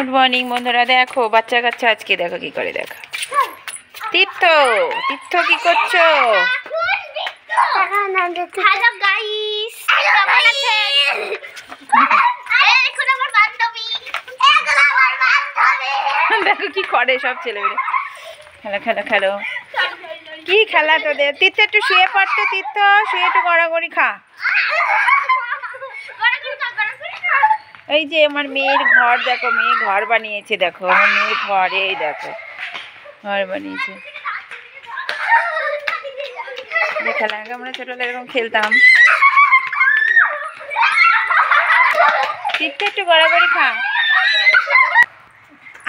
Good morning বন্ধুরা। দেখো বাচ্চা কাচ্চা আজকে দেখো কি করে। দেখো তীর্থ তীর্থ কি করছো? হ্যালো গাইস, কেমন আছেন? এখন আমার বান্ধবী, এখন আমার বান্ধবী দেখো কি করে সব ছেলেমেয়ে। খেলো খেলো খেলো। কি খেলা তোদের? তীর্থ একটু শুয়ে পড়তো। তীর্থ শুয়ে একটু গড়াগড়ি খা। এই যে আমার মেয়ের ঘর দেখো, মেয়ে ঘর বানিয়েছে। দেখো আমার মেয়ের ঘর, এই দেখো ঘর বানিয়েছে। খেলা আমরা ছোটবেলা এরকম খেলতাম। তীর্থ একটু গড়াগড়ি খা।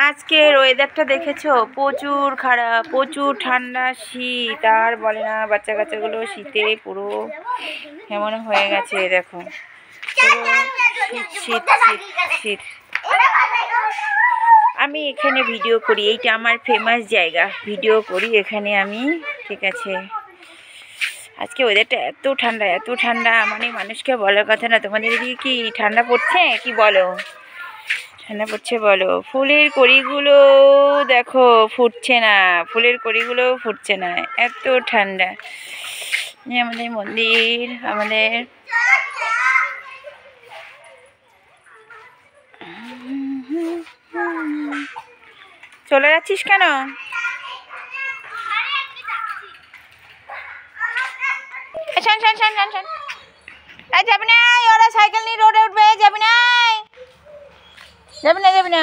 আজকের ওয়েদারটা দেখেছো? প্রচুর খারাপ, প্রচুর ঠান্ডা, শীত। আর বলে না, বাচ্চা কাচ্চাগুলো শীতে পুরো কেমন হয়ে গেছে। দেখো পুরো শীত শীত শীত শীত। আমি এখানে ভিডিও করি, এইটা আমার ফেমাস জায়গা, ভিডিও করি এখানে আমি। ঠিক আছে, আজকে ওয়েদারটা এত ঠান্ডা, এত ঠান্ডা, মানে মানুষকে বলার কথা না। তোমাদের এদিকে কি ঠান্ডা পড়ছে? কি বলো, ঠান্ডা পড়ছে বলো? ফুলের কড়িগুলো দেখো ফুটছে না, ফুলের কড়িগুলো ফুটছে না, এত ঠান্ডা। আমাদের মন্দির, আমাদের চলে যাচ্ছিস কেন? শোন শোন শোন শোন শোন, যাবি না? ওরা সাইকেল নিয়ে রোডে উঠবে, যাবি না? যাবি না যাবি না?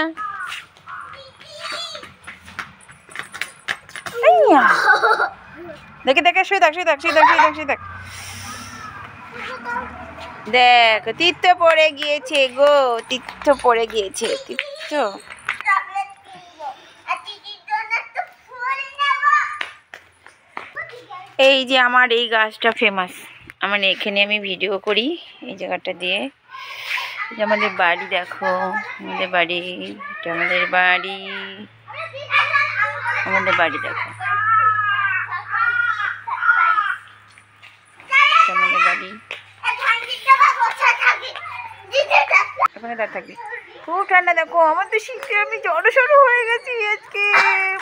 দেখে দেখে শুয়ে থাক শুয়ে থাক শুয়ে থাক শুয়ে থাক শুয়ে থাক। দেখ তীর্থ পড়ে গিয়েছে গো, তীর্থ পড়ে গিয়েছে। তীর্থ এই যে আমার এই গাছটা ফেমাস, আমার এখানে আমি ভিডিও করি এই জায়গাটা দিয়ে। আমাদের বাড়ি দেখো, আমাদের বাড়ি, এটা আমাদের বাড়ি, আমাদের বাড়ি দেখো, আমাদের বাড়ি। ওখানে দাঁড় থাকবি, খুব ঠান্ডা। দেখো আমার তো শীতে আমি জড়সড় হয়ে গেছি আজকে।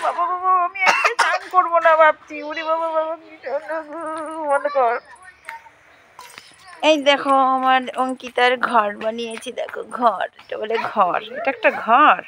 বাবা বাবা, আমি আজকে স্নান করবো না ভাবছি। উরি বাবা বাবা, কি ঠান্ডা, মনে কর। এই দেখো আমার অঙ্কিতার ঘর বানিয়েছি। দেখো ঘর, এটা বলে ঘর, এটা একটা ঘর।